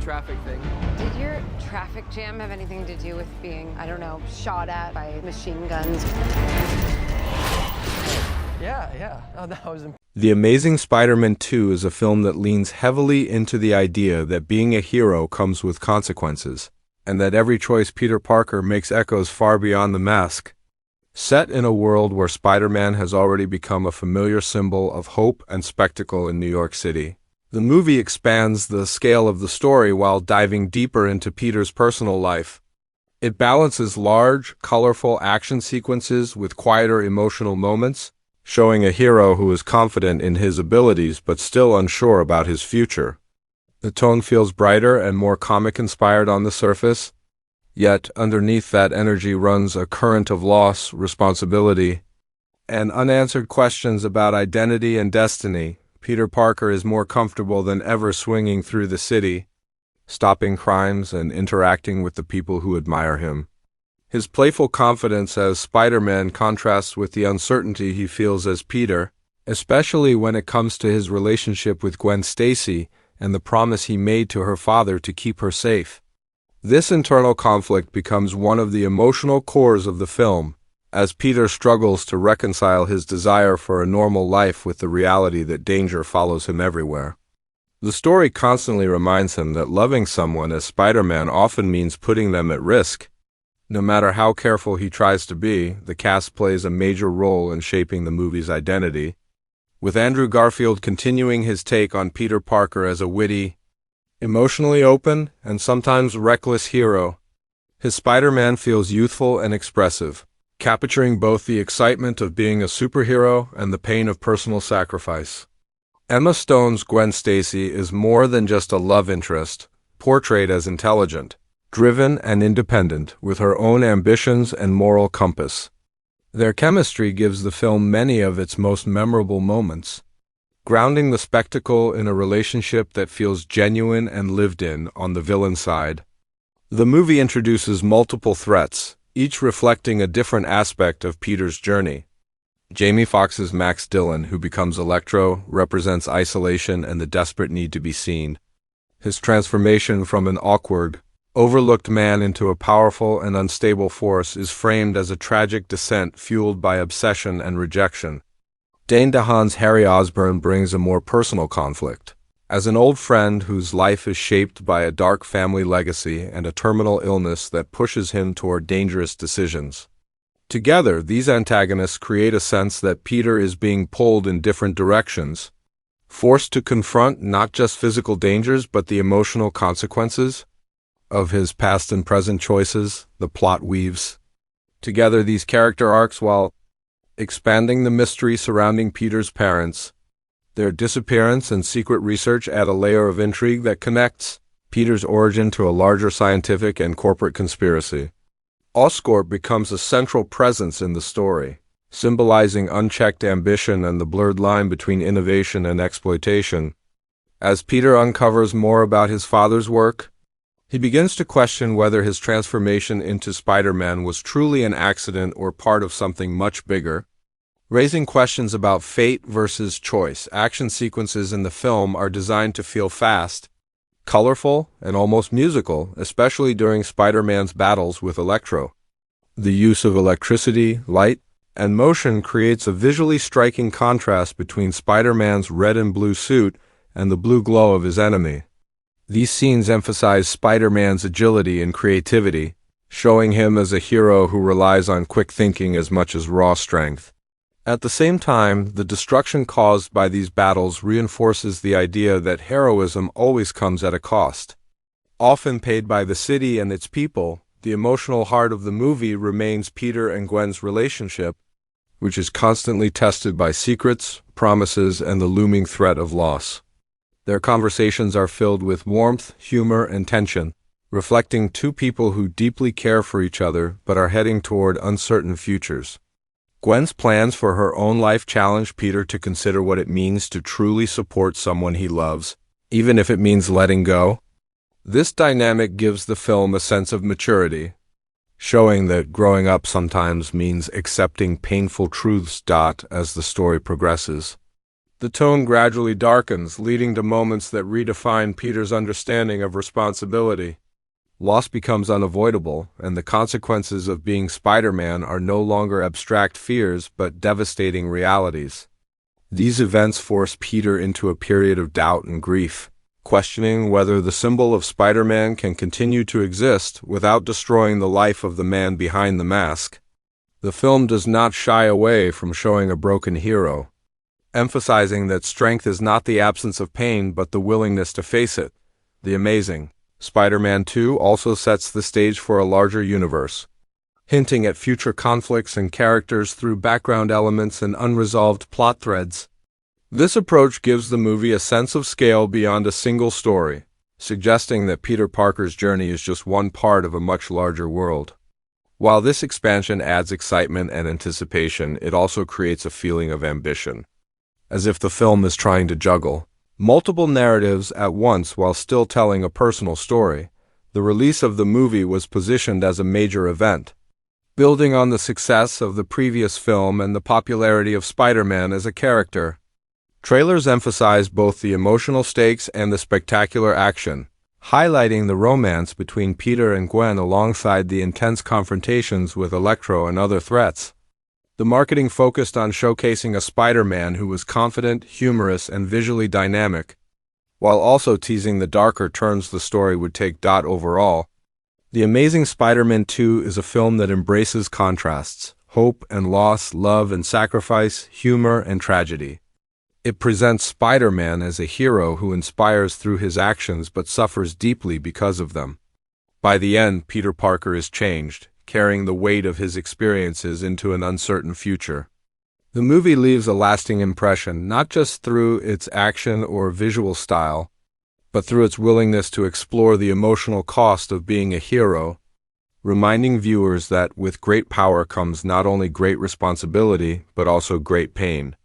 traffic thing. Did your traffic jam have anything to do with being, I don't know, shot at by machine guns? Yeah. Oh, that was The Amazing Spider-Man 2 is a film that leans heavily into the idea that being a hero comes with consequences, and that every choice Peter Parker makes echoes far beyond the mask. Set in a world where Spider-Man has already become a familiar symbol of hope and spectacle in New York City, the movie expands the scale of the story while diving deeper into Peter's personal life. It balances large, colorful action sequences with quieter emotional moments, showing a hero who is confident in his abilities but still unsure about his future. The tone feels brighter and more comic-inspired on the surface, yet underneath that energy runs a current of loss, responsibility, and unanswered questions about identity and destiny. Peter Parker is more comfortable than ever swinging through the city, stopping crimes and interacting with the people who admire him. His playful confidence as Spider-Man contrasts with the uncertainty he feels as Peter, especially when it comes to his relationship with Gwen Stacy and the promise he made to her father to keep her safe. This internal conflict becomes one of the emotional cores of the film, as Peter struggles to reconcile his desire for a normal life with the reality that danger follows him everywhere. The story constantly reminds him that loving someone as Spider-Man often means putting them at risk. No matter how careful he tries to be, the cast plays a major role in shaping the movie's identity, with Andrew Garfield continuing his take on Peter Parker as a witty, emotionally open, and sometimes reckless hero. His Spider-Man feels youthful and expressive, capturing both the excitement of being a superhero and the pain of personal sacrifice. Emma Stone's Gwen Stacy is more than just a love interest, portrayed as intelligent, driven and independent, with her own ambitions and moral compass. Their chemistry gives the film many of its most memorable moments, grounding the spectacle in a relationship that feels genuine and lived in on the villain side. The movie introduces multiple threats, each reflecting a different aspect of Peter's journey. Jamie Foxx's Max Dillon, who becomes Electro, represents isolation and the desperate need to be seen. His transformation from an awkward, overlooked man into a powerful and unstable force is framed as a tragic descent fueled by obsession and rejection. Dane DeHaan's Harry Osborn brings a more personal conflict. As an old friend whose life is shaped by a dark family legacy and a terminal illness that pushes him toward dangerous decisions. Together, these antagonists create a sense that Peter is being pulled in different directions, forced to confront not just physical dangers but the emotional consequences of his past and present choices. The plot weaves together these character arcs while expanding the mystery surrounding Peter's parents. Their disappearance and secret research add a layer of intrigue that connects Peter's origin to a larger scientific and corporate conspiracy. Oscorp becomes a central presence in the story, symbolizing unchecked ambition and the blurred line between innovation and exploitation. As Peter uncovers more about his father's work, he begins to question whether his transformation into Spider-Man was truly an accident or part of something much bigger, raising questions about fate versus choice. Action sequences in the film are designed to feel fast, colorful, and almost musical, especially during Spider-Man's battles with Electro. The use of electricity, light, and motion creates a visually striking contrast between Spider-Man's red and blue suit and the blue glow of his enemy. These scenes emphasize Spider-Man's agility and creativity, showing him as a hero who relies on quick thinking as much as raw strength. At the same time, the destruction caused by these battles reinforces the idea that heroism always comes at a cost. Often paid by the city and its people, the emotional heart of the movie remains Peter and Gwen's relationship, which is constantly tested by secrets, promises, and the looming threat of loss. Their conversations are filled with warmth, humor, and tension, reflecting two people who deeply care for each other but are heading toward uncertain futures. Gwen's plans for her own life challenge Peter to consider what it means to truly support someone he loves, even if it means letting go. This dynamic gives the film a sense of maturity, showing that growing up sometimes means accepting painful truths as the story progresses. The tone gradually darkens, leading to moments that redefine Peter's understanding of responsibility. Loss becomes unavoidable, and the consequences of being Spider-Man are no longer abstract fears but devastating realities. These events force Peter into a period of doubt and grief, questioning whether the symbol of Spider-Man can continue to exist without destroying the life of the man behind the mask. The film does not shy away from showing a broken hero, emphasizing that strength is not the absence of pain but the willingness to face it. The Amazing Spider-Man 2 also sets the stage for a larger universe, hinting at future conflicts and characters through background elements and unresolved plot threads. This approach gives the movie a sense of scale beyond a single story, suggesting that Peter Parker's journey is just one part of a much larger world. While this expansion adds excitement and anticipation, it also creates a feeling of ambition, as if the film is trying to juggle multiple narratives at once while still telling a personal story. The release of the movie was positioned as a major event, building on the success of the previous film and the popularity of Spider-Man as a character. Trailers emphasize both the emotional stakes and the spectacular action, highlighting the romance between Peter and Gwen alongside the intense confrontations with Electro and other threats. The marketing focused on showcasing a Spider-Man who was confident, humorous, and visually dynamic, while also teasing the darker turns the story would take. Overall, The Amazing Spider-Man 2 is a film that embraces contrasts, hope and loss, love and sacrifice, humor and tragedy. It presents Spider-Man as a hero who inspires through his actions but suffers deeply because of them. By the end, Peter Parker is changed, carrying the weight of his experiences into an uncertain future. The movie leaves a lasting impression, not just through its action or visual style, but through its willingness to explore the emotional cost of being a hero, reminding viewers that with great power comes not only great responsibility, but also great pain.